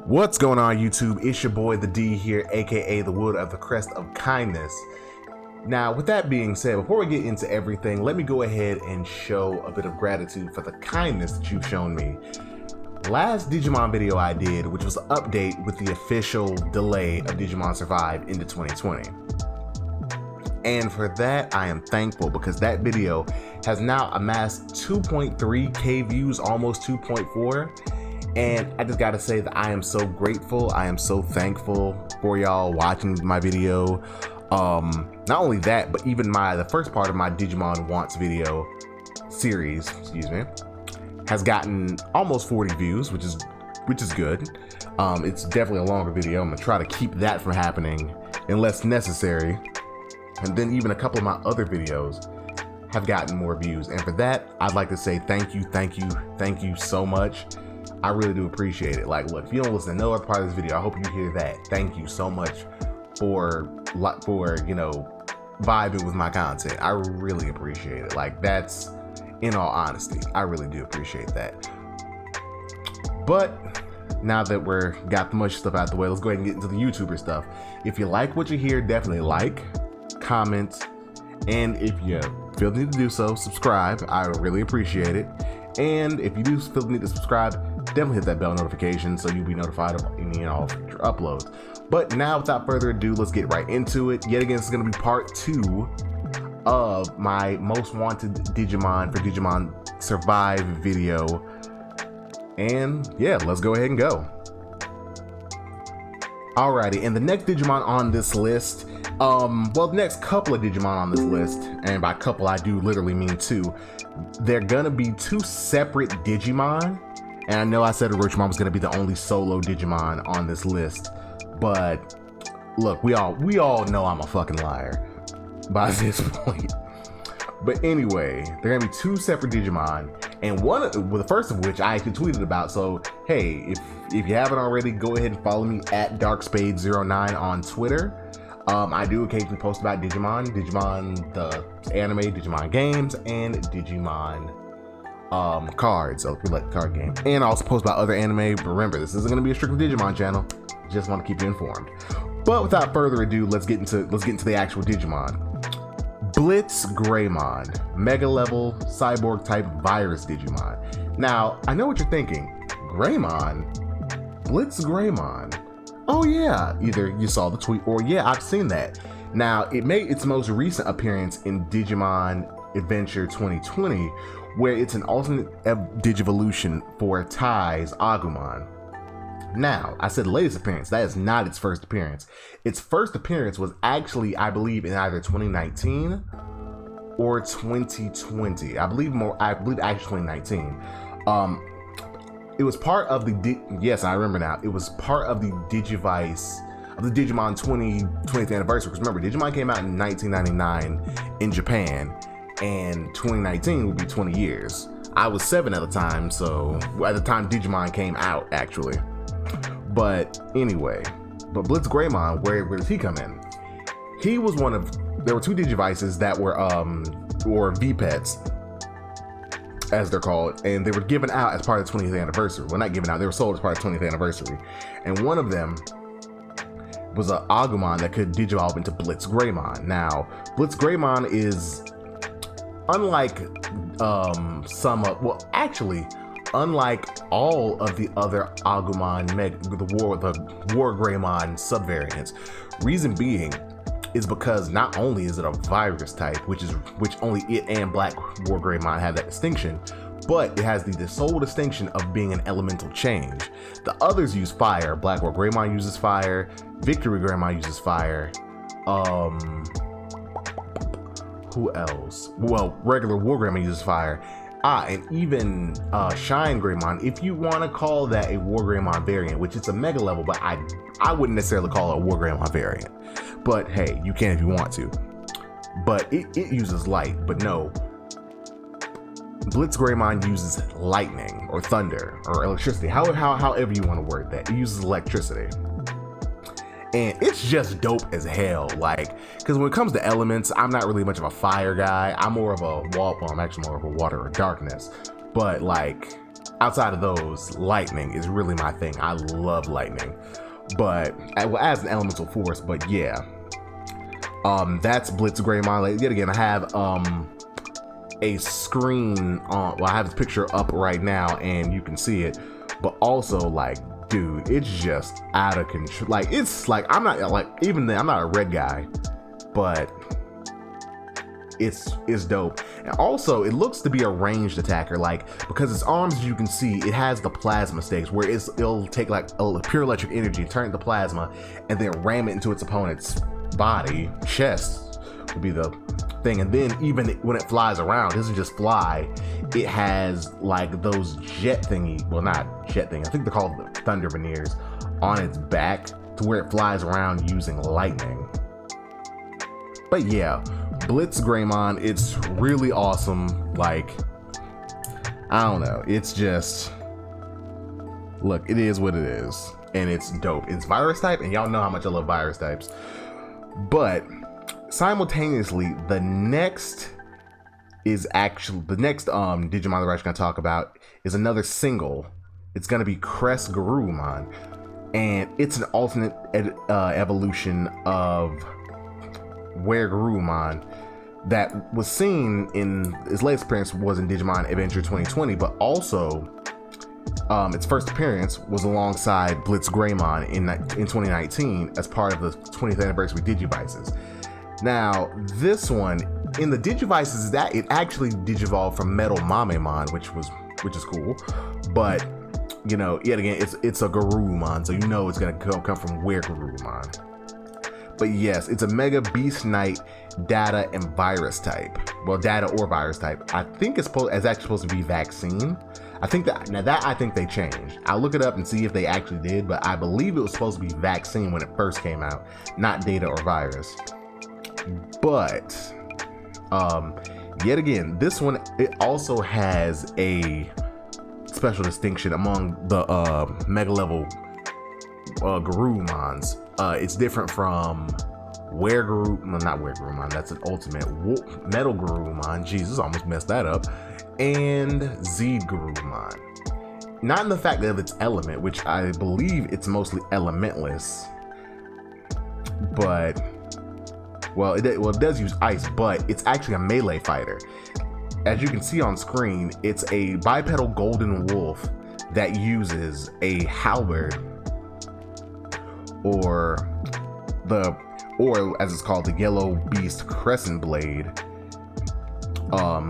What's going on, YouTube? It's your boy the D here, aka the Wood of the Crest of Kindness. Now, with that being said, before we get into everything, let me go ahead and show a bit of gratitude for the kindness that you've shown me. Last Digimon video I did, which was an update with the official delay of Digimon Survive into 2020. And for that, I am thankful because that video has now amassed 2.3k views, almost 2.4. And I just gotta say that I am so grateful. I am so thankful for y'all watching my video. Not only that, but even the first part of my Digimon Wants video series, has gotten almost 40 views, which is good. It's definitely a longer video. I'm gonna try to keep that from happening unless necessary. And then even a couple of my other videos have gotten more views. And for that, I'd like to say thank you so much. I really do appreciate it. Like, look, if you don't listen to no other part of this video, I hope you hear that. Thank you so much for vibing with my content. I really appreciate it. Like, that's, in all honesty, I really do appreciate that. But now that we're got the much stuff out the way, let's go ahead and get into the YouTuber stuff. If you like what you hear, definitely like, comment, and if you feel the need to do so, subscribe. I really appreciate it. And if you do feel the need to subscribe, definitely hit that bell notification so you'll be notified of any and all future uploads. But now, without further ado, let's get right into it. Yet again, this is going to be part 2 of my most wanted Digimon for Digimon Survive video. And yeah, let's go ahead and go. Alrighty, and the next Digimon on this list, the next couple of Digimon on this list, and by couple I do literally mean 2, they're gonna be 2 separate Digimon. And I know I said Orochimon was gonna be the only solo Digimon on this list, but look, we all know I'm a fucking liar by this point. But anyway, they're gonna be 2 separate Digimon, and the first of which I actually tweeted about. So hey, if you haven't already, go ahead and follow me at DarkSpade09 on Twitter. I do occasionally post about Digimon the anime, Digimon games, and Digimon cards, so like card game. And I also post about other anime, but remember, this isn't going to be a strictly Digimon channel. Just want to keep you informed. But without further ado, let's get into the actual Digimon. Blitz Greymon, mega level cyborg type virus Digimon. Now, I know what you're thinking. Greymon? Blitz Greymon? Oh yeah, either you saw the tweet or yeah, I've seen that. Now, it made its most recent appearance in Digimon Adventure 2020, where it's an alternate Digivolution for Tai's Agumon. Now, I said latest appearance, that is not its first appearance. Its first appearance was actually, I believe, in either 2019 or 2020. I believe actually 2019. It was part of the, yes, I remember now. It was part of the Digivice of the Digimon 20th anniversary. Because remember, Digimon came out in 1999 in Japan, and 2019 would be 20 years. I was 7 at the time, so at the time Digimon came out, actually. But anyway, Blitz Greymon, where does he come in? He was there were 2 Digivices that were or VPETs, as they're called, and they were given out as part of the 20th anniversary. Well, not given out, they were sold as part of the 20th anniversary. And one of them was an Agumon that could digivolve into Blitz Greymon. Now, Blitz Greymon is unlike unlike all of the other Agumon the War Greymon subvariants. Reason being is because not only is it a virus type, which only it and Black War Greymon have that distinction, but it has the sole distinction of being an elemental change. The others use fire. Black War Greymon uses fire. Victory Greymon uses fire. Who else? Well, regular War Greymon uses fire. And even Shine Greymon, if you want to call that a War Greymon variant, which it's a mega level, but I wouldn't necessarily call it a War Greymon variant. But hey, you can if you want to. But it uses light, but no. Blitz Greymon uses lightning or thunder or electricity, however you want to word that. It uses electricity. And it's just dope as hell, like, because when it comes to elements, I'm not really much of a fire guy. I'm actually more of a water or darkness. But like, outside of those, lightning is really my thing. I love lightning, but as an elemental force. But yeah, that's Blitz Greymon. Like, yet again, I have a screen on. Well, I have this picture up right now, and you can see it. But also, like, dude, it's just out of control. Like, it's like, I'm not like, even then, I'm not a red guy, but it's dope. And also, it looks to be a ranged attacker, like, because its arms, as you can see, it has the plasma stakes where it'll take like a pure electric energy, turn it to plasma, and then ram it into its opponent's body. Chest would be the thing. And then even when it flies around, it doesn't just fly, it has like those jet thingy, well, not jet thing, I think they're called the thunder veneers, on its back to where it flies around using lightning. But yeah, Blitz Greymon, it's really awesome. Like, I don't know, it's just, look, it is what it is, and it's dope. It's virus type, and y'all know how much I love virus types. But simultaneously, the next Digimon that we're actually gonna talk about is another single. It's gonna be Crest Gurumon, and it's an alternate evolution of Gurumon that was seen in his latest appearance was in Digimon Adventure 2020, but also its first appearance was alongside Blitz Greymon in 2019 as part of the 20th anniversary Digivices. Now, this one in the Digivices, that it actually digivolved from Metal Mamemon, which is cool. But you know, yet again, it's a Gurumon, so you know it's gonna come from Gurumon. But yes, it's a Mega Beast Knight data and virus type. Well, data or virus type. I think it's actually supposed to be vaccine. I think they changed. I'll look it up and see if they actually did, but I believe it was supposed to be vaccine when it first came out, not data or virus. But yet again, this one, it also has a special distinction among the mega level Gurumons. It's different from not Gurumon, that's an ultimate Metal Gurumon. Jesus, almost messed that up. And Gurumon. Not in the fact that it's element, which I believe it's mostly elementless, but it does use ice, but it's actually a melee fighter. As you can see on screen, it's a bipedal golden wolf that uses a halberd, or as it's called, the Yellow Beast Crescent Blade,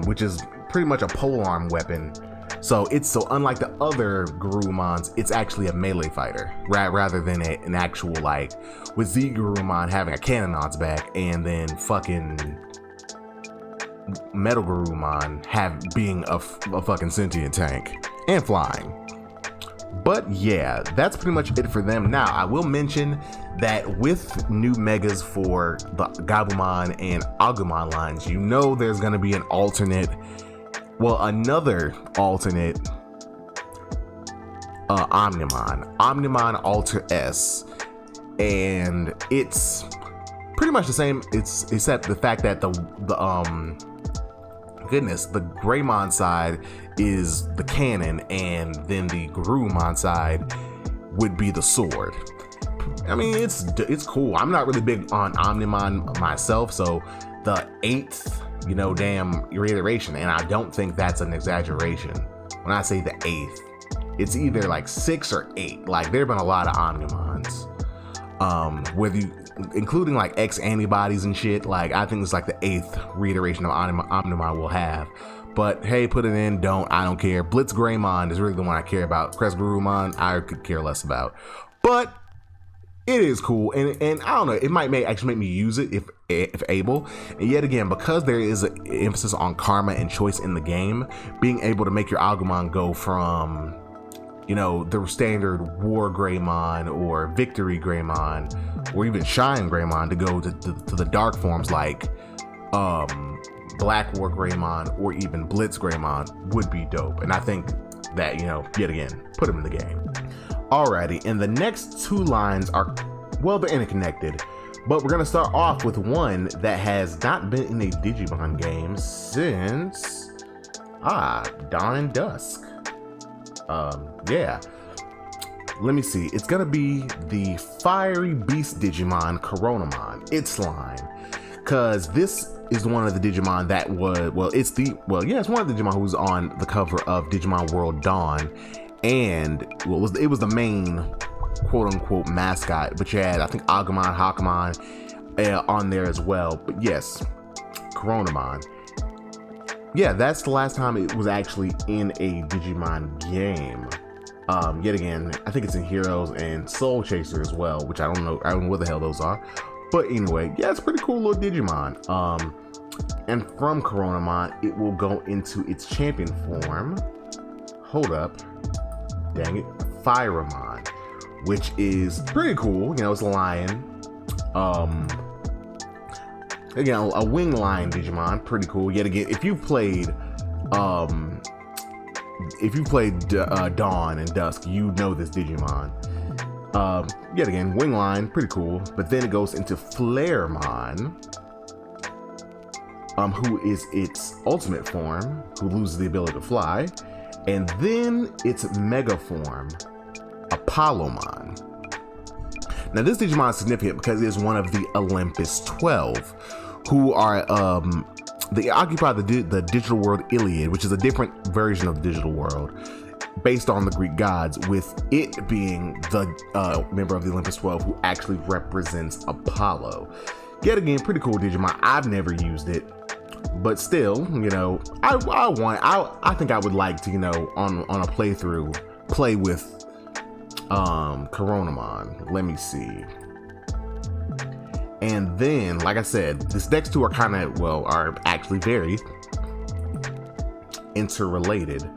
which is pretty much a polearm weapon. So unlike the other Gurumons, it's actually a melee fighter rather than an actual, like with Gurumon having a cannon on its back, and then fucking Metal Gurumon being a fucking sentient tank and flying. But yeah, that's pretty much it for them. Now, I will mention that with new megas for the Gabumon and Agumon lines, you know there's going to be another alternate Omnimon Alter S. And it's pretty much the same, except the fact that the Greymon side is the cannon, and then the Gurumon side would be the sword. I mean, it's cool. I'm not really big on Omnimon myself, so the 8th, damn reiteration, and I don't think that's an exaggeration when I say the 8th. It's either like 6 or 8. Like, there have been a lot of Omnimons, including like X antibodies and shit. Like, I think it's like the 8th reiteration of Omnimon will have. But hey, put it in, I don't care. Blitz Greymon is really the one I care about. Crest Gurumon, I could care less about. But it is cool, and I don't know, it might actually make me use it if able. And yet again, because there is an emphasis on karma and choice in the game, being able to make your Agumon go from, the standard War Greymon or Victory Greymon or even Shine Greymon to go to the dark forms like Black War Greymon or even Blitz Greymon would be dope. And I think that, yet again, put him in the game. Alrighty, and the next two lines are, they're interconnected, but we're gonna start off with one that has not been in a Digimon game since Dawn and Dusk. Yeah. Let me see. It's gonna be the Fiery Beast Digimon Coronamon. Its line. Cause this is one of the Digimon that was, it's one of the Digimon who's on the cover of Digimon World Dawn. And it was the main quote unquote mascot, but you had, I think, Agumon, Hakamon on there as well. But yes, Coronamon. Yeah, that's the last time it was actually in a Digimon game. Yet again, I think it's in Heroes and Soul Chaser as well, which I don't know what the hell those are. But anyway, yeah, it's a pretty cool little Digimon. And from Coronamon, it will go into its champion form. Hold up. Dang it. Firemon, which is pretty cool. You know, it's a lion. Again, a wing lion Digimon, pretty cool. Yet again, if you played Dawn and Dusk, you know this Digimon. Yet again, wing line, pretty cool. But then it goes into Flaremon, who is its ultimate form, who loses the ability to fly. And then its mega form, Apollomon. Now this Digimon is significant because it is one of the Olympus 12, who are they occupy the digital world Iliad, which is a different version of the digital world based on the Greek gods, with it being the member of the Olympus 12 who actually represents Apollo. Yet again, pretty cool Digimon. I've never used it, but still, you know, I think I would like to, you know, on a playthrough, play with Coronamon. Let me see. And then, like I said, this next two are are actually very interrelated.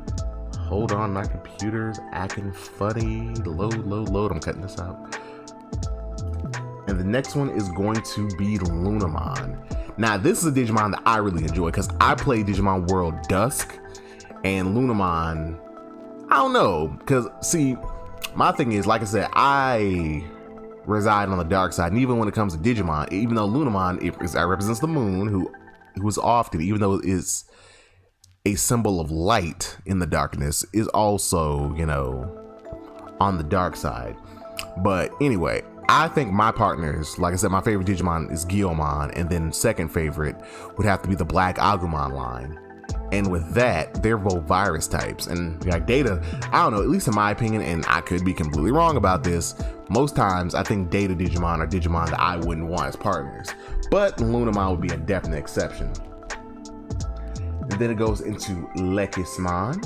Hold on, my computer's acting funny. Load. I'm cutting this out. And the next one is going to be Lunamon. Now, this is a Digimon that I really enjoy because I played Digimon World Dusk, and Lunamon, I don't know, because see, my thing is, like I said, I reside on the dark side, and even when it comes to Digimon, even though Lunamon represents the moon, who is often, even though it is a symbol of light in the darkness, is also, you know, on the dark side. But anyway, I think my partners, like I said, my favorite Digimon is Gyomon, and then second favorite would have to be the Black Agumon line. And with that, they're both virus types. And like Data, I don't know, at least in my opinion, and I could be completely wrong about this, most times I think Data Digimon are Digimon that I wouldn't want as partners. But Lunamon would be a definite exception. And then it goes into Lekismon,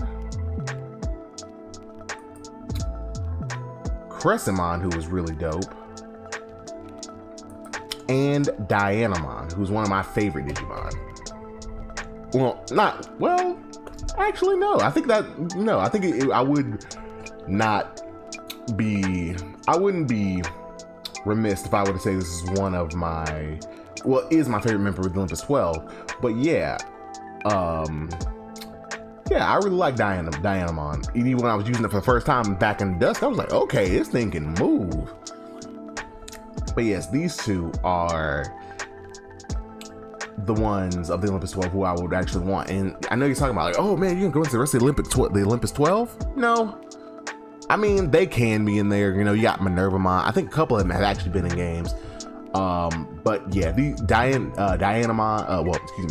Crescimon, who is really dope, and Dianamon, who's one of my favorite Digimon. Actually, no. I think I wouldn't be remiss if I were to say this is one of my, is my favorite member of the Olympus 12. But yeah, I really like Dianamon. Even when I was using it for the first time back in Dusk, I was like, okay, this thing can move. But yes, these two are the ones of the Olympus 12 who I would actually want. And I know you're talking about like, oh man, you can go into the rest of the Olympus 12? No. I mean, they can be in there. You know, you got Minervamon. I think a couple of them have actually been in games. But yeah, the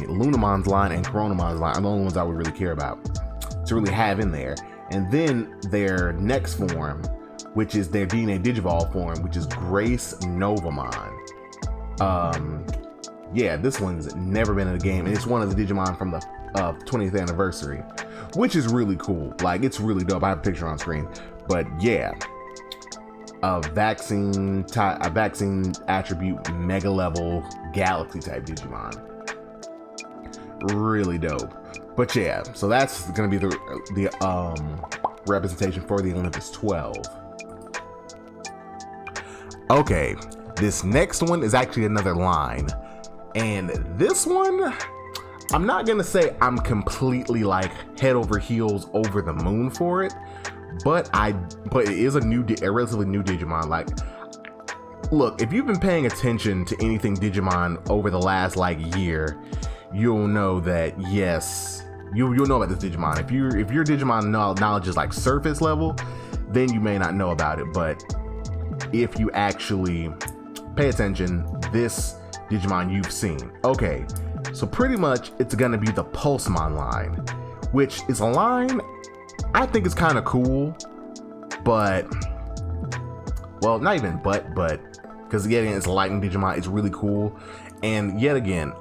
Lunamon's line and Coronamon's line are the only ones I would really care about to really have in there. And then their next form, which is their DNA Digivolve form, which is Grace Novamon. Yeah, this one's never been in a game, and it's one of the Digimon from the 20th anniversary, which is really cool. Like, it's really dope. I have a picture on screen, but yeah, a vaccine attribute mega level galaxy type Digimon, really dope. But yeah, so that's gonna be the representation for the Olympus 12. Okay, this next one is actually another line. And this one, I'm not gonna say I'm completely like head over heels over the moon for it, but it is a relatively new Digimon. Like, look, if you've been paying attention to anything Digimon over the last like year, you'll know that yes, you'll know about this Digimon. If your Digimon knowledge is like surface level, then you may not know about it. But if you actually pay attention, this Digimon you've seen. Okay, so pretty much it's gonna be the Pulsman line, which is a line I think is kind of cool, but, well, not even but, because yet again, it's a lightning Digimon, it's really cool. And yet again,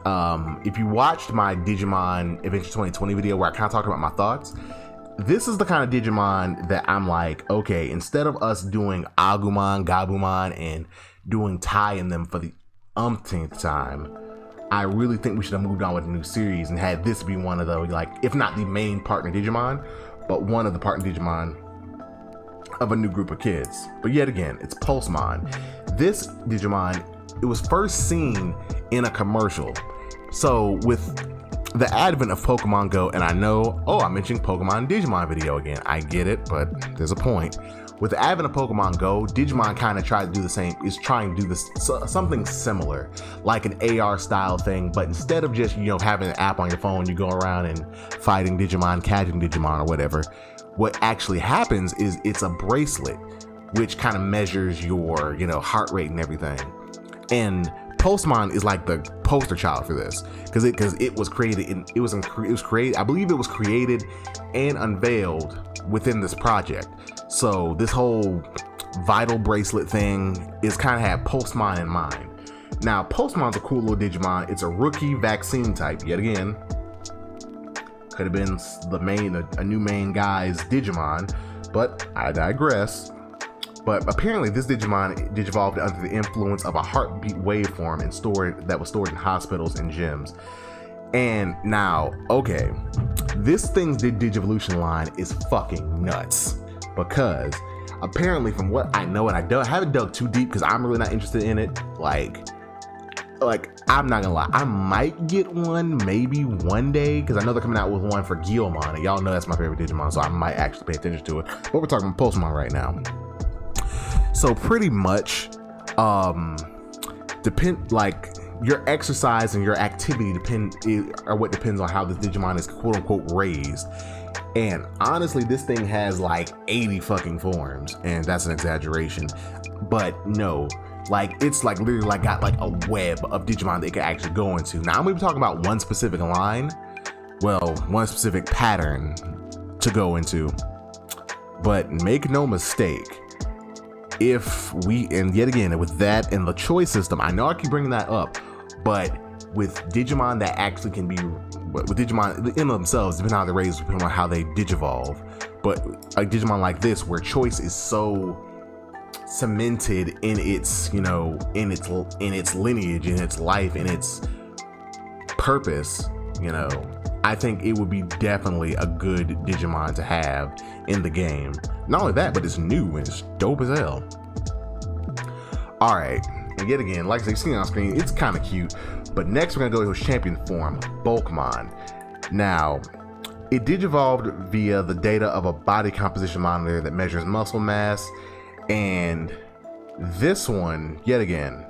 if you watched my Digimon Adventure 2020 video where I kind of talked about my thoughts, this is the kind of Digimon that I'm like, okay, instead of us doing Agumon, Gabumon, and doing Tai in them for the umpteenth time, I really think we should have moved on with a new series and had this be one of the, like, if not the main partner Digimon, but one of the partner Digimon of a new group of kids. But yet again, it's Pulsman. This Digimon, it was first seen in a commercial. So with the advent of Pokemon Go, and I know, I mentioned Pokemon Digimon video again. I get it, but there's a point. With the advent of Pokemon Go, Digimon kind of tried to do the same, is trying to do this, something similar, like an AR style thing, but instead of just, having an app on your phone, you go around and fighting Digimon, catching Digimon or whatever. What actually happens is it's a bracelet, which kind of measures your, heart rate and everything. And Postmod is like the poster child for this, because it was created I believe it was created and unveiled within this project. So this whole vital bracelet thing is kind of had Postmod in mind. Now Postmod's a cool little Digimon. It's a rookie vaccine type. Yet again, could have been a new main guy's Digimon, but I digress. But apparently this Digimon digivolved under the influence of a heartbeat waveform that was stored in hospitals and gyms. And now, okay, this thing's Digivolution line is fucking nuts, because apparently from what I know, and I haven't dug too deep because I'm really not interested in it, like I'm not gonna lie, I might get one maybe one day, because I know they're coming out with one for Guilmon, and y'all know that's my favorite Digimon, so I might actually pay attention to it. But we're talking Pulsman right now. So pretty much, your exercise and your activity are what depends on how this Digimon is quote unquote raised. And honestly, this thing has like 80 fucking forms, and that's an exaggeration. But no, it's like literally got like a web of Digimon that it can actually go into. Now I'm gonna be talking about one specific line, one specific pattern to go into. But make no mistake, and yet again, with that and the choice system, I know I keep bringing that up, but with Digimon that actually can be, with Digimon in themselves, depending on how they're raised, depending on how they digivolve, but a Digimon like this, where choice is so cemented in its, in its lineage, in its life, in its purpose, I think it would be definitely a good Digimon to have in the game. Not only that, but it's new and it's dope as hell. All right, and yet again, like you've seen on screen, it's kind of cute. But next, we're gonna go to his champion form, Bulkmon. Now, it digivolved via the data of a body composition monitor that measures muscle mass, and this one, yet again,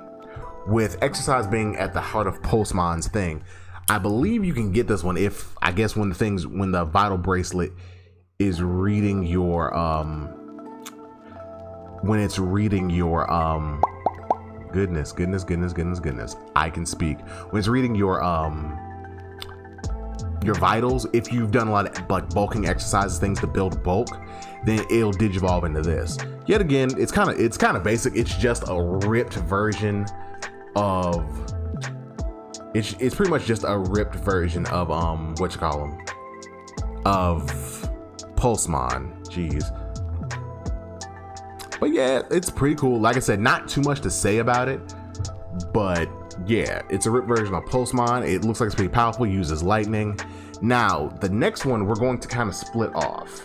with exercise being at the heart of Pulsmon's thing, I believe you can get this one if, I guess, when the vital bracelet is reading your goodness, I can speak. When it's reading your vitals, if you've done a lot of like bulking exercises, things to build bulk, then it'll digivolve into this. Yet again, it's kind of basic. It's just a ripped version of it's pretty much just a ripped version of of Pulsman. Jeez. But yeah, it's pretty cool. Like I said, not too much to say about it, but yeah, it's a ripped version of Pulsman. It looks like it's pretty powerful, uses lightning. Now, the next one we're going to kind of split off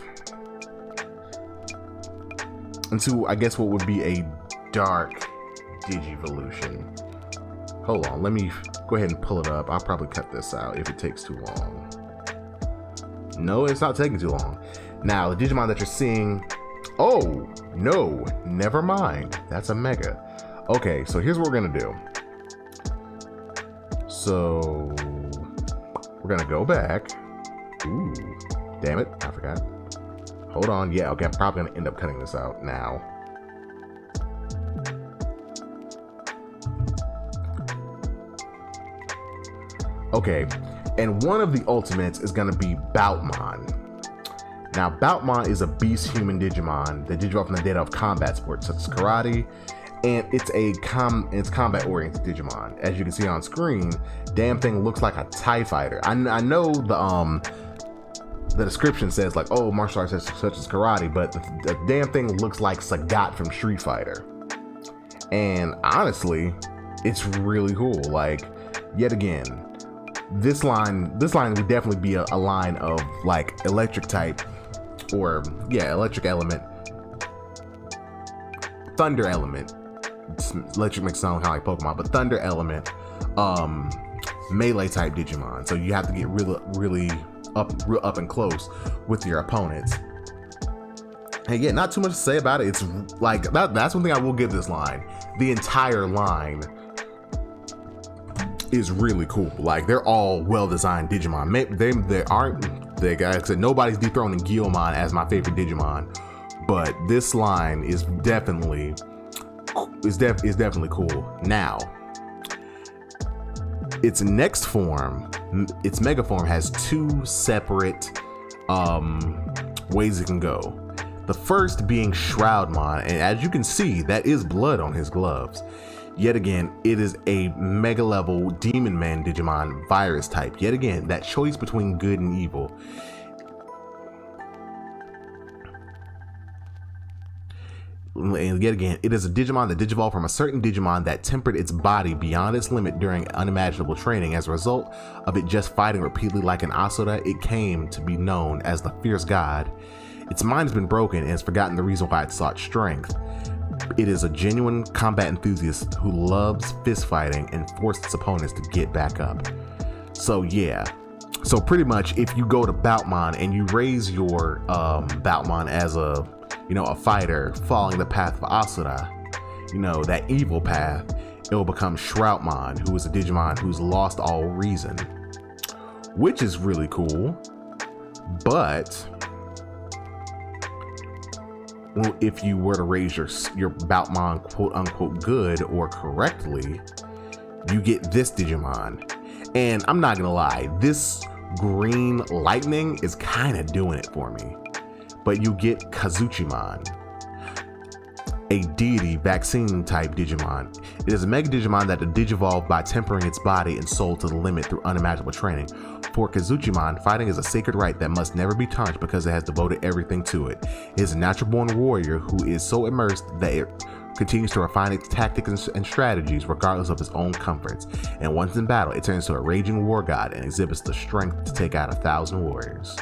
into, I guess, what would be a dark Digivolution. Hold on, let me go ahead and pull it up. I'll probably cut this out if it takes too long. No, it's not taking too long. Now, the Digimon that you're seeing, oh, no, never mind. That's a Mega. Okay, so here's what we're gonna do. So, we're gonna go back. Ooh, damn it, I forgot. Hold on, yeah, okay, I'm probably gonna end up cutting this out now. Okay, and one of the ultimates is gonna be Boutmon. Now, Boutmon is a beast human Digimon that digivolved from the data of combat sports such as karate, and it's combat-oriented Digimon. As you can see on screen, damn thing looks like a TIE fighter. I know the description says like, oh, martial arts such as karate, but the damn thing looks like Sagat from Street Fighter. And honestly, it's really cool. Like, yet again, this line would definitely be a line of like electric type, or yeah, electric element, thunder element. Electric makes it sound kind of like Pokemon, but thunder element, melee type Digimon. So you have to get really up and close with your opponents. And yeah, not too much to say about it. It's like that's one thing I will give this line. The entire line is really cool. Like, they're all well-designed Digimon. Like I said, nobody's dethroning Guilmon as my favorite Digimon, but this line is definitely cool. Now, its next form, its mega form, has two separate ways it can go. The first being Shroudmon, and as you can see, that is blood on his gloves. Yet again, it is a mega level Demon Man Digimon virus type. Yet again, that choice between good and evil. And yet again, it is a Digimon that digivolved from a certain Digimon that tempered its body beyond its limit during unimaginable training. As a result of it just fighting repeatedly like an Asura, it came to be known as the Fierce God. Its mind has been broken and has forgotten the reason why it sought strength. It is a genuine combat enthusiast who loves fist fighting and forced its opponents to get back up. So yeah, so pretty much if you go to Boutmon and you raise your Boutmon as a fighter following the path of Asura, that evil path, it will become Shroudmon, who is a Digimon who's lost all reason, which is really cool. But if you were to raise your Boutmon quote unquote good or correctly, you get this Digimon. And I'm not gonna lie, this green lightning is kind of doing it for me. But you get Kazuchimon, a deity vaccine type Digimon. It is a mega Digimon that digivolved by tempering its body and soul to the limit through unimaginable training. For Kazuchimon, fighting is a sacred right that must never be tarnished because it has devoted everything to it. It is a natural born warrior who is so immersed that it continues to refine its tactics and strategies regardless of its own comforts. And once in battle, it turns to a raging war god and exhibits the strength to take out 1,000 warriors.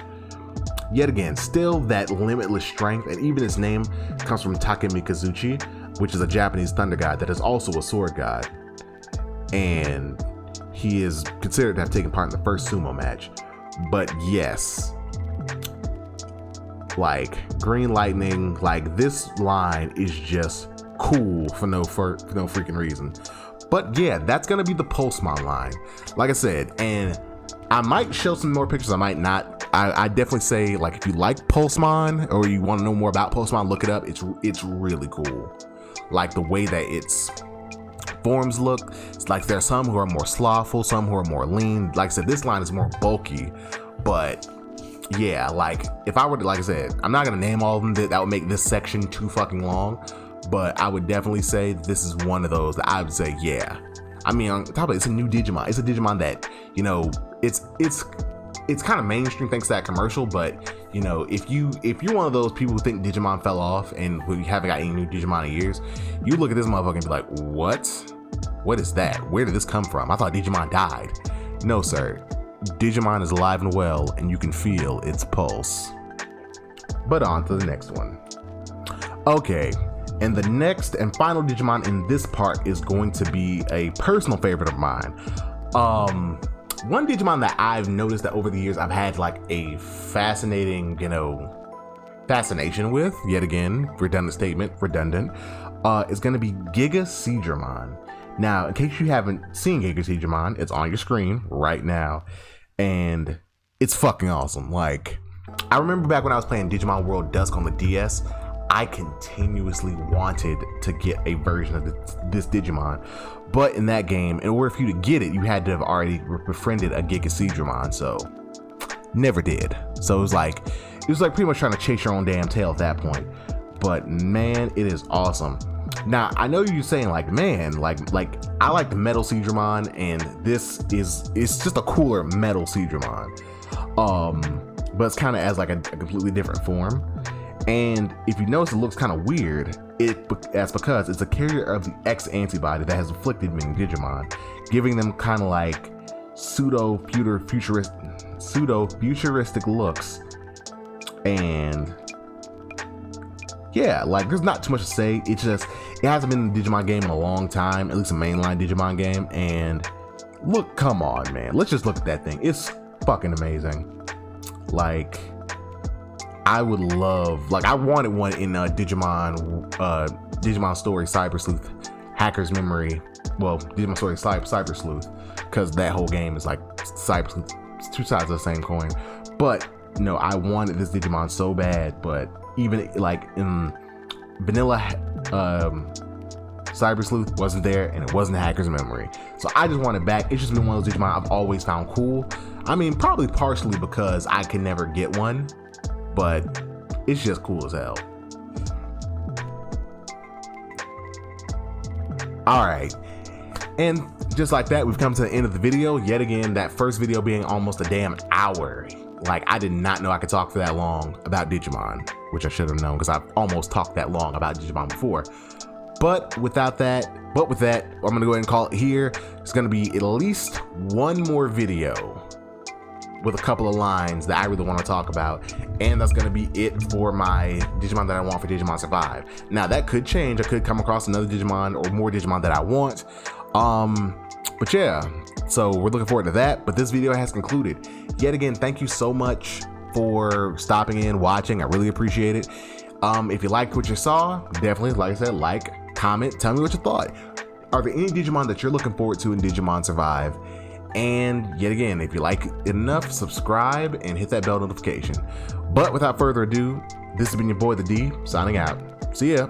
Yet again, still that limitless strength, and even its name comes from Takemi Kazuchi, which is a Japanese thunder god that is also a sword god. And he is considered to have taken part in the first sumo match. But yes, like green lightning, like this line is just cool for no freaking reason. But yeah, that's gonna be the Pulsman line. Like I said, and I might show some more pictures, I might not. I definitely say, like, if you like Pulsman or you want to know more about Pulsman, look it up. It's really cool. Like the way that its forms look. It's like there's some who are more slothful, some who are more lean. Like I said, this line is more bulky, but yeah, like if I were to, like I said, I'm not gonna name all of them. That would make this section too fucking long, but I would definitely say this is one of those that I would say, yeah. I mean, on top of it, it's a new Digimon. It's a Digimon that, it's kind of mainstream thanks to that commercial, but if you're one of those people who think Digimon fell off and who haven't got any new Digimon in years, you look at this motherfucker and be like, what is that? Where did this come from? I thought Digimon died. No, sir. Digimon is alive and well, and you can feel its pulse. But on to the next one. Okay, and the next and final Digimon in this part is going to be a personal favorite of mine. One Digimon that I've noticed that over the years I've had like a fascinating, fascination with, yet again, redundant, is going to be Gigasedroman. Now, in case you haven't seen Gigasedroman, it's on your screen right now. And it's fucking awesome. Like, I remember back when I was playing Digimon World Dusk on the DS, I continuously wanted to get a version of this Digimon. But in that game, in order for you to get it, you had to have already befriended a Gigasedroman, so never did. So it was like pretty much trying to chase your own damn tail at that point. But man, it is awesome. Now, I know you're saying like, man, like I like the Metal Seadramon, and it's just a cooler Metal Seadramon. But it's kind of as like a completely different form. And if you notice, it looks kind of weird. That's because it's a carrier of the X antibody that has afflicted many Digimon, giving them kind of like pseudo-futuristic looks. And yeah, like there's not too much to say. It hasn't been in the Digimon game in a long time, at least a mainline Digimon game. And look, come on, man. Let's just look at that thing. It's fucking amazing. Like, I would love, like, I wanted one in Digimon Story Cyber Sleuth Hacker's Memory. Well, Digimon Story Cyber Sleuth, because that whole game is like Cyber Sleuth, it's two sides of the same coin. But no, I wanted this Digimon so bad. But even like in vanilla Cyber Sleuth wasn't there, and it wasn't Hacker's Memory. So I just want it back. It's just been one of those Digimon I've always found cool. I mean, probably partially because I can never get one, but it's just cool as hell. All right, and just like that, we've come to the end of the video yet again. That first video being almost a damn hour. Like, I did not know I could talk for that long about Digimon, which I should have known because I've almost talked that long about Digimon before. But with that, I'm gonna go ahead and call it here. It's gonna be at least one more video with a couple of lines that I really want to talk about, and that's gonna be it for my Digimon that I want for Digimon Survive. Now that could change. I could come across another Digimon or more Digimon that I want. But yeah, so we're looking forward to that. But this video has concluded. Yet again, thank you so much for stopping in, watching. I really appreciate it. If you liked what you saw, definitely, like I said, like, comment, tell me what you thought. Are there any Digimon that you're looking forward to in Digimon Survive? And yet again, if you like it enough, subscribe and hit that bell notification. But without further ado, this has been your boy, the D, signing out. See ya.